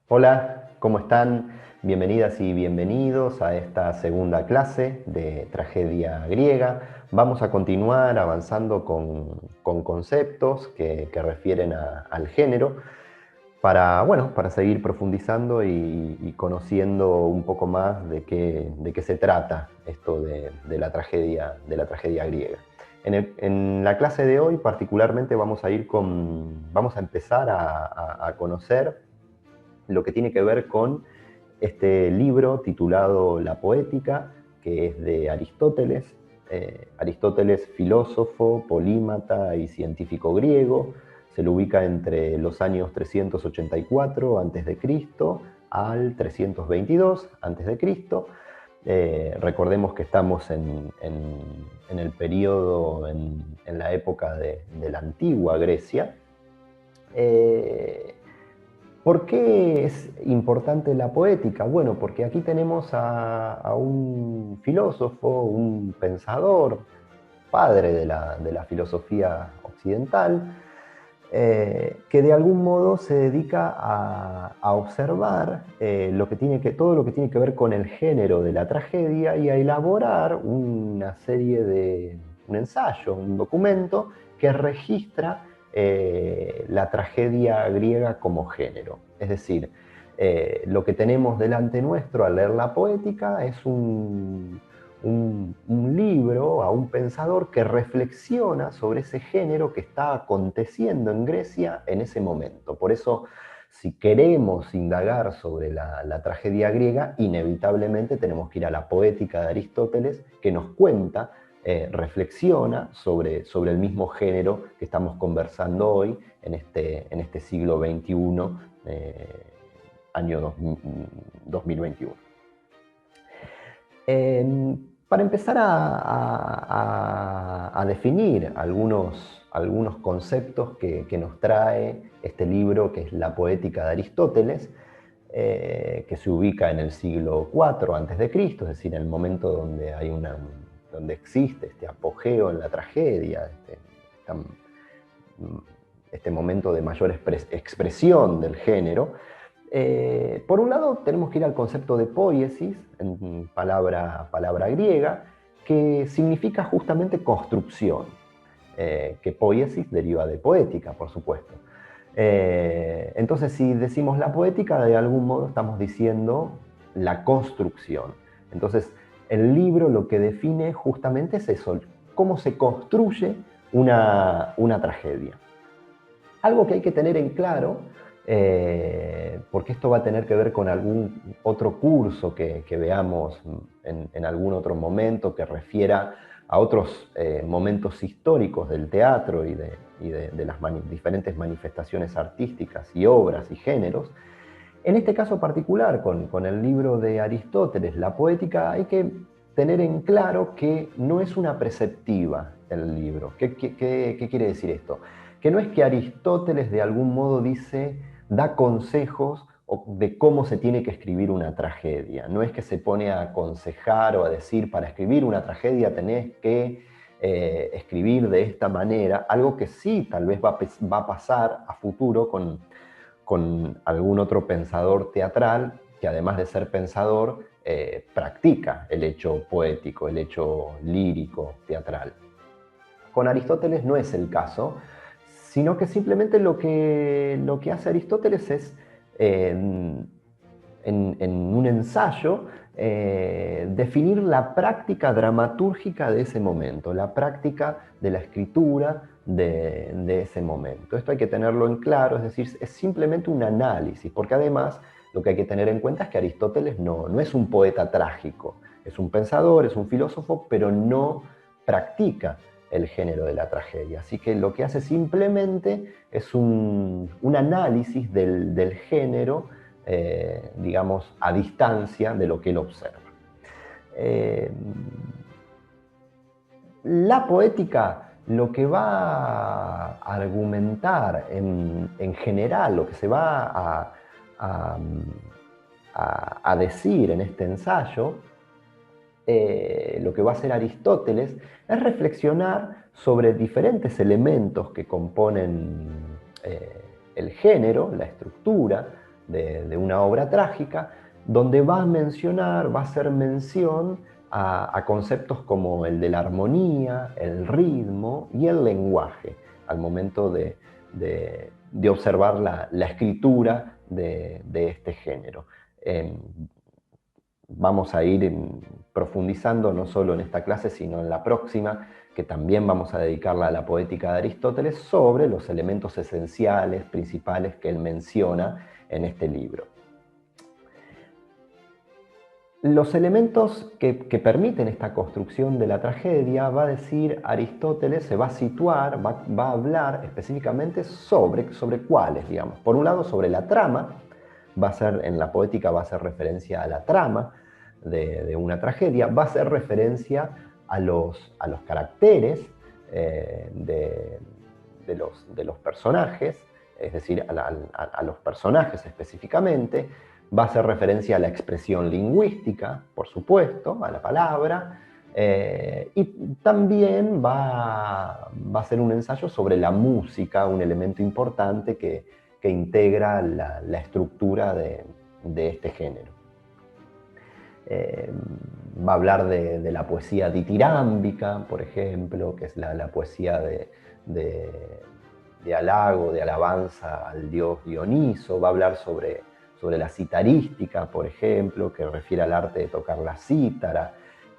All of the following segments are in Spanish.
Hola, ¿cómo están? Bienvenidas y bienvenidos a esta segunda clase de tragedia griega. Vamos a continuar avanzando con conceptos que refieren al género para, bueno, para seguir profundizando y conociendo un poco más de qué se trata esto de la tragedia griega. En la clase de hoy particularmente vamos a empezar a conocer lo que tiene que ver con este libro titulado La Poética, que es de Aristóteles. Aristóteles, filósofo, polímata y científico griego, se lo ubica entre los años 384 a.C. al 322 a.C. Recordemos que estamos en el periodo, en la época de la antigua Grecia. Eh, ¿Por qué es importante la poética? Bueno, porque aquí tenemos a un filósofo, un pensador, padre de la filosofía occidental, que de algún modo se dedica a observar todo lo que tiene que ver con el género de la tragedia y a elaborar un ensayo, un documento que registra la tragedia griega como género. Es decir, lo que tenemos delante nuestro al leer la poética es un libro a un pensador que reflexiona sobre ese género que está aconteciendo en Grecia en ese momento. Por eso, si queremos indagar sobre la tragedia griega, inevitablemente tenemos que ir a la poética de Aristóteles, que nos cuenta, reflexiona sobre el mismo género que estamos conversando hoy en este siglo XXI, año 2021. Para empezar a definir algunos conceptos que nos trae este libro, que es La Poética de Aristóteles, que se ubica en el siglo IV a.C., es decir, en el momento donde existe este apogeo en la tragedia, este momento de mayor expresión del género. Por un lado, tenemos que ir al concepto de poiesis, en palabra griega, que significa justamente construcción, que poiesis deriva de poética, por supuesto. Entonces, si decimos la poética, de algún modo estamos diciendo la construcción. Entonces, el libro lo que define justamente es eso, cómo se construye una tragedia. Algo que hay que tener en claro, porque esto va a tener que ver con algún otro curso que veamos en algún otro momento que refiera a otros momentos históricos del teatro y de las diferentes manifestaciones artísticas y obras y géneros. En este caso particular, con el libro de Aristóteles, La Poética, hay que tener en claro que no es una preceptiva el libro. ¿Qué quiere decir esto? Que no es que Aristóteles de algún modo da consejos de cómo se tiene que escribir una tragedia. No es que se pone a aconsejar o a decir, para escribir una tragedia tenés que escribir de esta manera, algo que sí tal vez va a pasar a futuro con algún otro pensador teatral que, además de ser pensador, practica el hecho poético, el hecho lírico, teatral. Con Aristóteles no es el caso, sino que simplemente lo que hace Aristóteles es, en un ensayo, definir la práctica dramatúrgica de ese momento, la práctica de la escritura de ese momento. Esto hay que tenerlo en claro, es decir, es simplemente un análisis, porque además lo que hay que tener en cuenta es que Aristóteles no es un poeta trágico, es un pensador, es un filósofo, pero no practica el género de la tragedia. Así que lo que hace simplemente es un análisis del género, digamos, a distancia de lo que él observa. Eh, la poética lo que va a argumentar en general, lo que se va a, a decir en este ensayo, lo que va a hacer Aristóteles es reflexionar sobre diferentes elementos que componen el género, la estructura de una obra trágica, donde va a hacer mención a conceptos como el de la armonía, el ritmo y el lenguaje, al momento de observar la escritura de este género. Vamos a ir profundizando no solo en esta clase, sino en la próxima, que también vamos a dedicarla a la poética de Aristóteles, sobre los elementos esenciales, principales que él menciona en este libro. Los elementos que permiten esta construcción de la tragedia, va a decir Aristóteles, se va a situar, va a hablar específicamente sobre cuáles, digamos. Por un lado, sobre la trama, en la poética va a hacer referencia a la trama de una tragedia, va a hacer referencia a los caracteres de los personajes, es decir, a los personajes específicamente. Va a hacer referencia a la expresión lingüística, por supuesto, a la palabra, y también va a ser un ensayo sobre la música, un elemento importante que integra la estructura de este género. Va a hablar de la poesía ditirámbica, por ejemplo, que es la poesía de halago, de alabanza al dios Dioniso. Va a hablar sobre la citarística, por ejemplo, que refiere al arte de tocar la cítara.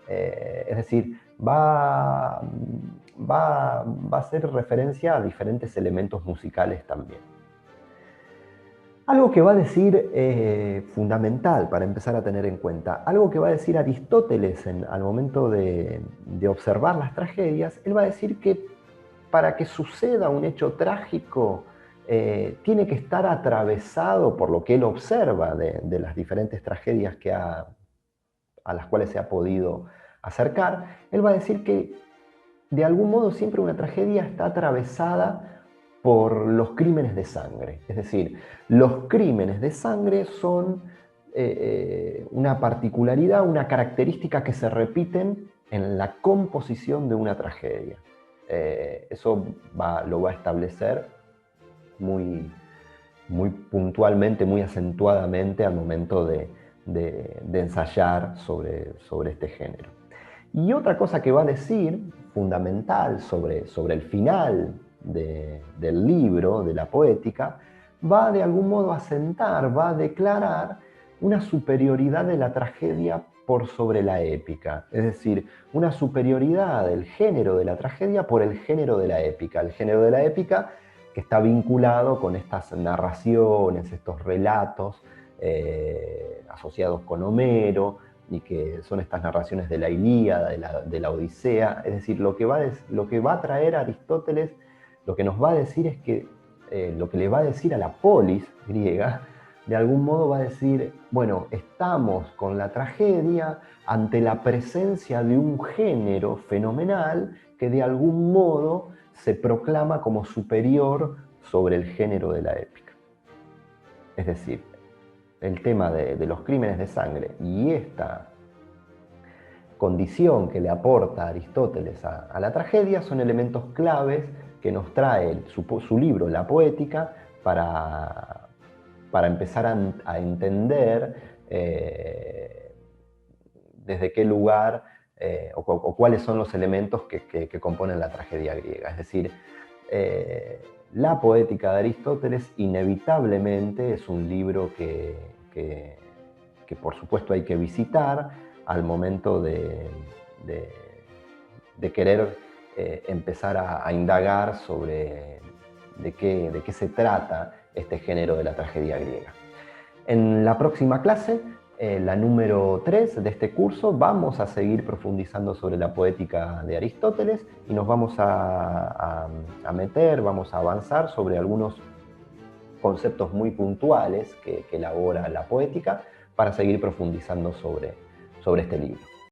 Es decir, va a hacer referencia a diferentes elementos musicales también. Algo que va a decir fundamental para empezar a tener en cuenta, algo que va a decir Aristóteles al momento de observar las tragedias, él va a decir que para que suceda un hecho trágico, tiene que estar atravesado por lo que él observa de las diferentes tragedias a las cuales se ha podido acercar. Él va a decir que de algún modo siempre una tragedia está atravesada por los crímenes de sangre. Es decir, los crímenes de sangre son una particularidad, una característica que se repiten en la composición de una tragedia. Eso lo va a establecer muy puntualmente, muy acentuadamente al momento de ensayar sobre este género. Y otra cosa que va a decir, fundamental, sobre el final del libro, de la poética, va de algún modo a asentar, va a declarar una superioridad de la tragedia por sobre la épica. Es decir, una superioridad del género de la tragedia por el género de la épica. El género de la épica que está vinculado con estas narraciones, estos relatos asociados con Homero, y que son estas narraciones de la Ilíada, de la Odisea. Es decir, lo que va a traer Aristóteles, lo que nos va a decir es que lo que le va a decir a la polis griega, de algún modo va a decir, bueno, estamos con la tragedia ante la presencia de un género fenomenal que de algún modo se proclama como superior sobre el género de la épica. Es decir, el tema de los crímenes de sangre y esta condición que le aporta Aristóteles a la tragedia son elementos claves que nos trae su libro La Poética para empezar a entender desde qué lugar o cuáles son los elementos que componen la tragedia griega. Es decir, La Poética de Aristóteles inevitablemente es un libro que por supuesto hay que visitar al momento de querer empezar a indagar sobre de qué se trata este género de la tragedia griega. En la próxima clase, la número 3 de este curso, vamos a seguir profundizando sobre la poética de Aristóteles y nos vamos a vamos a avanzar sobre algunos conceptos muy puntuales que elabora la poética para seguir profundizando sobre este libro.